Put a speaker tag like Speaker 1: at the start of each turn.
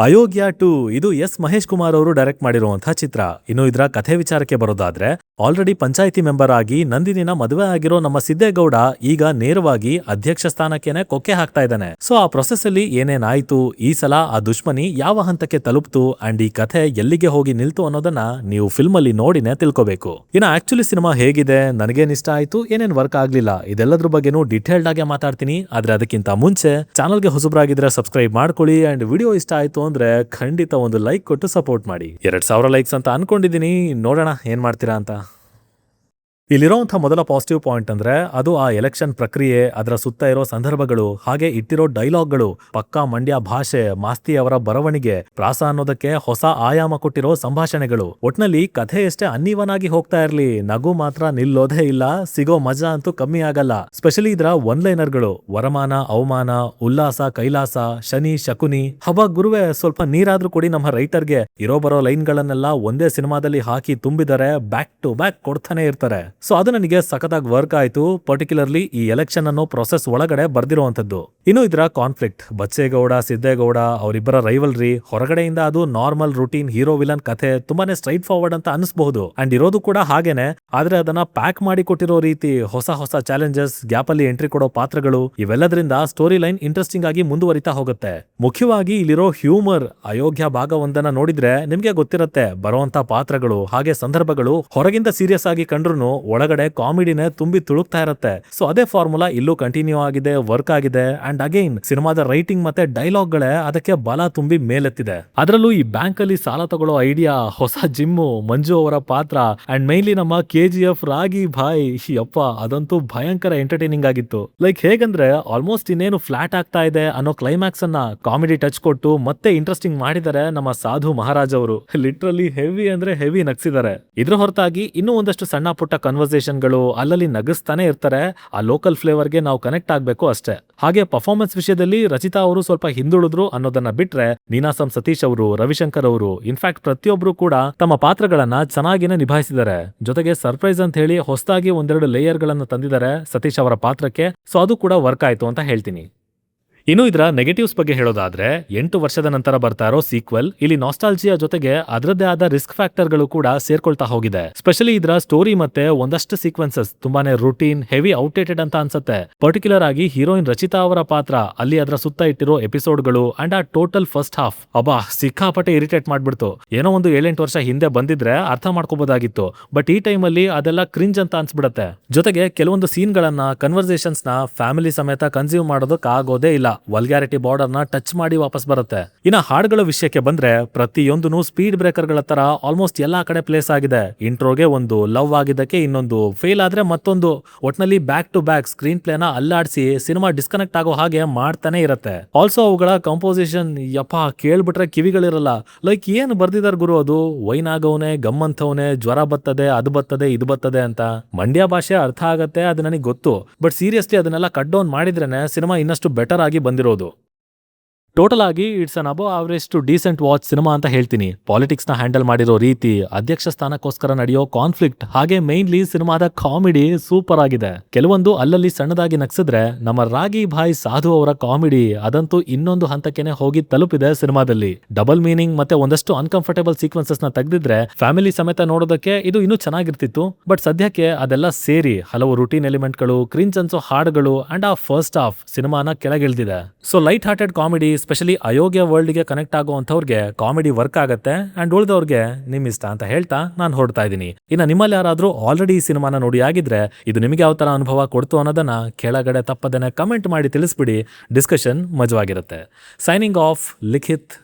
Speaker 1: ಅಯೋಗ್ಯ 2 ಇದು ಎಸ್ ಮಹೇಶ್ ಕುಮಾರ್ ಅವರು ಡೈರೆಕ್ಟ್ ಮಾಡಿರುವಂತಹ ಚಿತ್ರ. ಇನ್ನು ಇದರ ಕಥೆ ವಿಚಾರಕ್ಕೆ ಬರೋದಾದ್ರೆ, ಆಲ್ರೆಡಿ ಪಂಚಾಯಿತಿ ಮೆಂಬರ್ ಆಗಿ ನಂದಿನಿನ ಮದುವೆ ಆಗಿರೋ ನಮ್ಮ ಸಿದ್ದೇಗೌಡ ಈಗ ನೇರವಾಗಿ ಅಧ್ಯಕ್ಷ ಸ್ಥಾನಕ್ಕೇನೆ ಕೊಕ್ಕೆ ಹಾಕ್ತಾ ಇದ್ದಾನೆ. ಸೊ ಆ ಪ್ರೊಸೆಸ್ ಅಲ್ಲಿ ಏನೇನಾಯ್ತು, ಈ ಸಲ ಆ ದುಶ್ಮನಿ ಯಾವ ಹಂತಕ್ಕೆ ತಲುಪ್ತು ಅಂಡ್ ಈ ಕಥೆ ಎಲ್ಲಿಗೆ ಹೋಗಿ ನಿಲ್ತು ಅನ್ನೋದನ್ನ ನೀವು ಫಿಲ್ಮ್ ಅಲ್ಲಿ ನೋಡಿನೇ ತಿಳ್ಕೋಬೇಕು. ಇನ್ನು ಆಕ್ಚುಲಿ ಸಿನಿಮಾ ಹೇಗಿದೆ, ನನಗೇನ್ ಇಷ್ಟ ಆಯ್ತು, ಏನೇನ್ ವರ್ಕ್ ಆಗ್ಲಿಲ್ಲ, ಇದೆಲ್ಲದ್ರ ಬಗ್ಗೆನೂ ಡಿಟೇಲ್ಡ್ ಆಗಿ ಮಾತಾಡ್ತೀನಿ. ಆದ್ರೆ ಅದಕ್ಕಿಂತ ಮುಂಚೆ ಚಾನಲ್ಗೆ ಹೊಸಬ್ರಾಗಿದ್ರೆ ಸಬ್ಸ್ಕ್ರೈಬ್ ಮಾಡ್ಕೊಳ್ಳಿ ಅಂಡ್ ವಿಡಿಯೋ ಇಷ್ಟ ಆಯ್ತು ಅಂದ್ರೆ ಖಂಡಿತ ಒಂದು ಲೈಕ್ ಕೊಟ್ಟು ಸಪೋರ್ಟ್ ಮಾಡಿ. 2000 ಲೈಕ್ಸ್ ಅಂತ ಅನ್ಕೊಂಡಿದೀನಿ, ನೋಡೋಣ ಏನ್ ಮಾಡ್ತೀರಾ ಅಂತ. ಇಲ್ಲಿರೋಂಥ ಮೊದಲ ಪಾಸಿಟಿವ್ ಪಾಯಿಂಟ್ ಅಂದ್ರೆ ಅದು ಆ ಎಲೆಕ್ಷನ್ ಪ್ರಕ್ರಿಯೆ, ಅದರ ಸುತ್ತ ಇರೋ ಸಂದರ್ಭಗಳು, ಹಾಗೆ ಇಟ್ಟಿರೋ ಡೈಲಾಗ್ಗಳು, ಪಕ್ಕಾ ಮಂಡ್ಯ ಭಾಷೆ, ಮಾಸ್ತಿ ಅವರ ಬರವಣಿಗೆ, ಪ್ರಾಸ ಅನ್ನೋದಕ್ಕೆ ಹೊಸ ಆಯಾಮ ಕೊಟ್ಟಿರೋ ಸಂಭಾಷಣೆಗಳು. ಒಟ್ನಲ್ಲಿ ಕಥೆ ಎಷ್ಟೇ ಅನ್ನೀವನ್ ಆಗಿ ಹೋಗ್ತಾ ಇರ್ಲಿ, ನಗು ಮಾತ್ರ ನಿಲ್ಲೋದೇ ಇಲ್ಲ, ಸಿಗೋ ಮಜಾ ಅಂತೂ ಕಮ್ಮಿ ಆಗಲ್ಲ. ಸ್ಪೆಷಲಿ ಇದರ ಒನ್ ಲೈನರ್ಗಳು, ವರಮಾನ ಅವಮಾನ, ಉಲ್ಲಾಸ ಕೈಲಾಸ, ಶನಿ ಶಕುನಿ, ಹಬ್ಬ ಗುರುವೆ ಸ್ವಲ್ಪ ನೀರಾದ್ರೂ ಕೊಡಿ ನಮ್ಮ ರೈಟರ್ಗೆ, ಇರೋ ಬರೋ ಲೈನ್ಗಳನ್ನೆಲ್ಲ ಒಂದೇ ಸಿನಿಮಾದಲ್ಲಿ ಹಾಕಿ ತುಂಬಿದರೆ ಬ್ಯಾಕ್ ಟು ಬ್ಯಾಕ್ ಕೊಡ್ತಾನೆ ಇರ್ತಾರೆ. ಸೊ ಅದು ನನಗೆ ಸಖತ್ತಾಗಿ ವರ್ಕ್ ಆಯ್ತು, ಪರ್ಟಿಕ್ಯುಲರ್ಲಿ ಈ ಎಲೆಕ್ಷನ್ ಅನ್ನೋ ಪ್ರೊಸೆಸ್ ಒಳಗಡೆ ಬರ್ದಿರುವಂತದ್ದು. ಇನ್ನು ಇದರ ಕಾನ್ಫ್ಲಿಕ್ಟ್, ಬಚ್ಚೇಗೌಡ ಸಿದ್ದೇಗೌಡ ಅವರಿಬ್ಬರ ರೈವಲ್ರಿ, ಹೊರಗಡೆಯಿಂದ ಅದು ನಾರ್ಮಲ್ ರೂಟೀನ್ ಹೀರೋ ವಿಲನ್ ಕಥೆ, ತುಂಬಾನೇ ಸ್ಟ್ರೈಟ್ ಫಾರ್ವರ್ಡ್ ಅಂತ ಅನಿಸಬಹುದು. ಅಂಡ್ ಇರೋದು ಕೂಡ ಹಾಗೇನೆ, ಆದ್ರೆ ಅದನ್ನ ಪ್ಯಾಕ್ ಮಾಡಿ ಕೊಟ್ಟಿರೋ ರೀತಿ, ಹೊಸ ಹೊಸ ಚಾಲೆಂಜಸ್, ಗ್ಯಾಪ್ ಅಲ್ಲಿ ಎಂಟ್ರಿ ಕೊಡೋ ಪಾತ್ರಗಳು, ಇವೆಲ್ಲದರಿಂದ ಸ್ಟೋರಿ ಲೈನ್ ಇಂಟ್ರೆಸ್ಟಿಂಗ್ ಆಗಿ ಮುಂದುವರಿತಾ ಹೋಗುತ್ತೆ. ಮುಖ್ಯವಾಗಿ ಇಲ್ಲಿರೋ ಹ್ಯೂಮರ್, ಅಯೋಗ್ಯ ಭಾಗ ಒಂದನ್ನ ನೋಡಿದ್ರೆ ನಿಮ್ಗೆ ಗೊತ್ತಿರುತ್ತೆ, ಬರುವಂತ ಪಾತ್ರಗಳು ಹಾಗೆ ಸಂದರ್ಭಗಳು ಹೊರಗಿಂದ ಸೀರಿಯಸ್ ಆಗಿ ಕಂಡ್ರು ಒಳಗಡೆ ಕಾಮಿಡಿನೇ ತುಂಬಿ ತುಳುಕ್ತಾ ಇರುತ್ತೆ. ಸೊ ಅದೇ ಫಾರ್ಮುಲಾ ಇಲ್ಲೂ ಕಂಟಿನ್ಯೂ ಆಗಿದೆ, ವರ್ಕ್ ಆಗಿದೆ. ಅಂಡ್ ಅಗೈನ್ ಸಿನಿಮಾದ ರೈಟಿಂಗ್ ಮತ್ತೆ ಡೈಲಾಗ್ ಗಳೇ ಅದಕ್ಕೆ ಬಲ ತುಂಬಿ ಮೇಲೆತ್ತಿದೆ. ಅದರಲ್ಲೂ ಈ ಬ್ಯಾಂಕ್ ಅಲ್ಲಿ ಸಾಲ ತಗೊಳ್ಳೋ ಐಡಿಯಾ, ಹೊಸ ಜಿಮ್ಮು, ಮಂಜು ಅವರ ಪಾತ್ರ, ಅಂಡ್ ಮೈನ್ಲಿ ನಮ್ಮ KGF ರಾಗಿ ಭಾಯ್, ಯಪ್ಪ ಅದಂತೂ ಭಯಂಕರ ಎಂಟರ್ಟೈನಿಂಗ್ ಆಗಿತ್ತು. ಲೈಕ್ ಹೇಗಂದ್ರೆ ಆಲ್ಮೋಸ್ಟ್ ಇನ್ನೇನು ಫ್ಲಾಟ್ ಆಗ್ತಾ ಇದೆ ಅನ್ನೋ ಕ್ಲೈಮ್ಯಾಕ್ಸ್ ಅನ್ನ ಕಾಮಿಡಿ ಟಚ್ ಕೊಟ್ಟು ಮತ್ತೆ ಇಂಟ್ರೆಸ್ಟಿಂಗ್ ಮಾಡಿದರೆ ನಮ್ಮ ಸಾಧು ಮಹಾರಾಜ್ ಅವರು. ಲಿಟ್ರಲಿ ಹೆವಿ ಅಂದ್ರೆ ಹೆವಿ ನಗ್ಸಿದ್ದಾರೆ. ಇದ್ರ ಹೊರತಾಗಿ ಇನ್ನೂ ಒಂದಷ್ಟು ಸಣ್ಣ ಪುಟ್ಟ ಕನ್ವರ್ಸೇಷನ್ಗಳು ಅಲ್ಲಲ್ಲಿ ನಗಿಸ್ತಾನೆ ಇರ್ತಾರೆ. ಆ ಲೋಕಲ್ ಫ್ಲೇವರ್ಗೆ ನಾವು ಕನೆಕ್ಟ್ ಆಗ್ಬೇಕು ಅಷ್ಟೇ. ಹಾಗೆ ಪರ್ಫಾರ್ಮೆನ್ಸ್ ವಿಷಯದಲ್ಲಿ ರಚಿತಾ ಅವರು ಸ್ವಲ್ಪ ಹಿಂದುಳಿದ್ರು ಅನ್ನೋದನ್ನ ಬಿಟ್ರೆ, ನೀನಾಸಂ ಸತೀಶ್ ಅವರು, ರವಿಶಂಕರ್ ಅವರು, ಇನ್ಫ್ಯಾಕ್ಟ್ ಪ್ರತಿಯೊಬ್ರು ಕೂಡ ತಮ್ಮ ಪಾತ್ರಗಳನ್ನ ಚೆನ್ನಾಗಿನೇ ನಿಭಾಯಿಸಿದ್ದಾರೆ. ಜೊತೆಗೆ ಸರ್ಪ್ರೈಸ್ ಅಂತ ಹೇಳಿ ಹೊಸದಾಗಿ ಒಂದೆರಡು ಲೇಯರ್ ಗಳನ್ನ ತಂದಿದ್ದಾರೆ ಸತೀಶ್ ಅವರ ಪಾತ್ರಕ್ಕೆ. ಸೊ ಅದು ಕೂಡ ವರ್ಕ್ ಆಯ್ತು ಅಂತ ಹೇಳ್ತೀನಿ. ಇನ್ನು ಇದರ ನೆಗೆಟಿವ್ಸ್ ಬಗ್ಗೆ ಹೇಳೋದಾದ್ರೆ, 8 ವರ್ಷದ ನಂತರ ಬರ್ತಾ ಇರೋ ಸೀಕ್ವೆಲ್, ಇಲ್ಲಿ ನಾಸ್ಟಾಲ್ಜಿಯಾ ಜೊತೆಗೆ ಅದರದ್ದೇ ಆದ ರಿಸ್ಕ್ ಫ್ಯಾಕ್ಟರ್ಗಳು ಕೂಡ ಸೇರ್ಕೊಳ್ತಾ ಹೋಗಿದೆ. ಸ್ಪೆಷಲಿ ಇದರ ಸ್ಟೋರಿ ಮತ್ತೆ ಒಂದಷ್ಟು ಸೀಕ್ವೆನ್ಸಸ್ ತುಂಬಾನೇ ರೂಟೀನ್, ಹೆವಿ ಔಟ್ಡೇಟೆಡ್ ಅಂತ ಅನ್ಸುತ್ತೆ. ಪರ್ಟಿಕ್ಯುಲರ್ ಆಗಿ ಹೀರೋಯಿನ್ ರಚಿತಾ ಅವರ ಪಾತ್ರ, ಅಲ್ಲಿ ಅದರ ಸುತ್ತ ಇಟ್ಟಿರೋ ಎಪಿಸೋಡ್ಗಳು ಅಂಡ್ ಆ ಟೋಟಲ್ ಫಸ್ಟ್ ಹಾಫ್ ಅಬ್ಬಾ ಸಿಕ್ಕಾಪಟ್ಟೆ ಇರಿಟೇಟ್ ಮಾಡ್ಬಿಡ್ತು. ಏನೋ ಒಂದು 7-8 ವರ್ಷ ಹಿಂದೆ ಬಂದಿದ್ರೆ ಅರ್ಥ ಮಾಡ್ಕೋಬಹುದಾಗಿತ್ತು. ಬಟ್ ಈ ಟೈಮ್ ಅಲ್ಲಿ ಅದೆಲ್ಲ ಕ್ರಿಂಜ್ ಅಂತ ಅನ್ಸ್ಬಿಡತ್ತೆ. ಜೊತೆಗೆ ಕೆಲವೊಂದು ಸೀನ್ ಗಳನ್ನ, ಕನ್ವರ್ಸೇಷನ್ಸ್ ನ ಫ್ಯಾಮಿಲಿ ಸಮೇತ ಕನ್ಸ್ಯೂಮ್ ಮಾಡೋದಕ್ಕೆ ಆಗೋದೇ ಇಲ್ಲ. ವಲ್ಗ್ಯಾರಿಟಿ ಬಾರ್ಡರ್ ನ ಟಚ್ ಮಾಡಿ ವಾಪಸ್ ಬರುತ್ತೆ. ಇನ್ನ ಹಾಡುಗಳ ವಿಷಯಕ್ಕೆ ಬಂದ್ರೆ, ಪ್ರತಿಯೊಂದೂ ಸ್ಪೀಡ್ ಬ್ರೇಕರ್ ಗಳ ತರ ಆಲ್ಮೋಸ್ಟ್ ಎಲ್ಲಾ ಕಡೆ ಪ್ಲೇಸ್ ಆಗಿದೆ. ಇಂಟ್ರೋಗೆ ಒಂದು, ಲವ್ ಆಗಿದ್ದಕ್ಕೆ ಇನ್ನೊಂದು, ಫೇಲ್ ಆದ್ರೆ ಮತ್ತೊಂದು, ಒಟ್ನಲ್ಲಿ ಬ್ಯಾಕ್ ಟು ಬ್ಯಾಕ್ ಸ್ಕ್ರೀನ್ ಪ್ಲೇನ ಅಲ್ಲಾಡಿಸಿ ಸಿನಿಮಾ ಡಿಸ್ಕನೆಕ್ಟ್ ಆಗೋ ಹಾಗೆ ಮಾಡ್ತಾನೆ ಇರುತ್ತೆ. ಆಲ್ಸೋ ಅವುಗಳ ಕಂಪೋಸಿಷನ್, ಯಪ್ಪ ಕೇಳ್ಬಿಟ್ರೆ ಕಿವಿಗಳಿರಲ್ಲ. ಲೈಕ್ ಏನ್ ಬರ್ದಿದಾರ್ ಗುರು, ಅದು ವೈನ್ ಆಗವನೆ, ಗಮ್ಮಂತವನೆ, ಜ್ವರ ಬರ್ತದೆ, ಅದು ಬರ್ತದೆ, ಇದು ಬರ್ತದೆ ಅಂತ. ಮಂಡ್ಯ ಭಾಷೆ ಅರ್ಥ ಆಗತ್ತೆ, ಅದು ನನಗೆ ಗೊತ್ತು. ಬಟ್ ಸೀರಿಯಸ್ಲಿ ಅದನ್ನೆಲ್ಲ ಕಟ್ ಡೌನ್ ಮಾಡಿದ್ರೇನೆ ಸಿನಿಮಾ ಇನ್ನಷ್ಟು ಬೆಟರ್ ಆಗಿ ಬಂದಿರೋದು. ಟೋಟಲ್ ಆಗಿ it's an above average to decent watch cinema ಅಂತ ಹೇಳ್ತೀನಿ. ಪಾಲಿಟಿಕ್ಸ್ ನ ಹ್ಯಾಂಡಲ್ ಮಾಡಿರೋ ರೀತಿ, ಅಧ್ಯಕ್ಷ ಸ್ಥಾನಕ್ಕೋಸ್ಕರ ನಡೆಯೋ ಕಾನ್ಫ್ಲಿಕ್ಟ್, ಹಾಗೆ ಮೈನ್ಲಿ ಸಿನಿಮಾದ ಕಾಮಿಡಿ ಸೂಪರ್ ಆಗಿದೆ. ಕೆಲವೊಂದು ಅಲ್ಲಲ್ಲಿ ಸಣ್ಣದಾಗಿ ನಗ್ಸಿದ್ರೆ, ನಮ್ಮ ರಾಗಿ ಭಾಯ್ ಸಾಧು ಅವರ ಕಾಮಿಡಿ ಅದಂತೂ ಇನ್ನೊಂದು ಹಂತಕ್ಕೆನೆ ಹೋಗಿ ತಲುಪಿದೆ ಸಿನಿಮಾದಲ್ಲಿ. ಡಬಲ್ ಮೀನಿಂಗ್ ಮತ್ತೆ ಒಂದಷ್ಟು ಅನ್ಕಂಫರ್ಟೇಬಲ್ ಸೀಕ್ವೆನ್ಸಸ್ ನ ತೆಗೆದಿದ್ರೆ ಫ್ಯಾಮಿಲಿ ಸಮೇತ ನೋಡೋದಕ್ಕೆ ಇದು ಇನ್ನೂ ಚೆನ್ನಾಗಿರ್ತಿತ್ತು. ಬಟ್ ಸದ್ಯಕ್ಕೆ ಅದೆಲ್ಲ ಸೇರಿ ಹಲವು ರೂಟೀನ್ ಎಲಿಮೆಂಟ್ಗಳು, ಕ್ರಿಂಜ್ ಅನ್ಸೋ ಹಾಡುಗಳು ಅಂಡ್ ಆ ಫಸ್ಟ್ ಹಾಫ್ ಸಿನಿಮಾನ ಕೆಳಗಿಳಿದಿದೆ. So light hearted comedy, specially Ayogya world ಗೆ ಕನೆಕ್ಟ್ ಆಗುವಂತವ್ರಿಗೆ ಕಾಮಿಡಿ ವರ್ಕ್ ಆಗುತ್ತೆ. ಅಂಡ್ ಉಳಿದವ್ರಿಗೆ ನಿಮ್ ಇಷ್ಟ ಅಂತ ಹೇಳ್ತಾ ನಾನು ಹೊರಡ್ತಾ ಇದ್ದೀನಿ. ಇನ್ನು ನಿಮ್ಮಲ್ಲಿ ಯಾರಾದ್ರೂ ಆಲ್ರೆಡಿ ಈ ಸಿನಿಮಾನ ನೋಡಿ ಆಗಿದ್ರೆ, ಇದು ನಿಮಗೆ ಯಾವ ತರ ಅನುಭವ ಕೊಡ್ತು ಅನ್ನೋದನ್ನ ಕೆಳಗಡೆ ತಪ್ಪದೇನೆ ಕಮೆಂಟ್ ಮಾಡಿ ತಿಳಿಸ್ಬಿಡಿ. ಡಿಸ್ಕಷನ್ ಮಜವಾಗಿರುತ್ತೆ. ಸೈನಿಂಗ್ ಆಫ್, ಲಿಖಿತ್.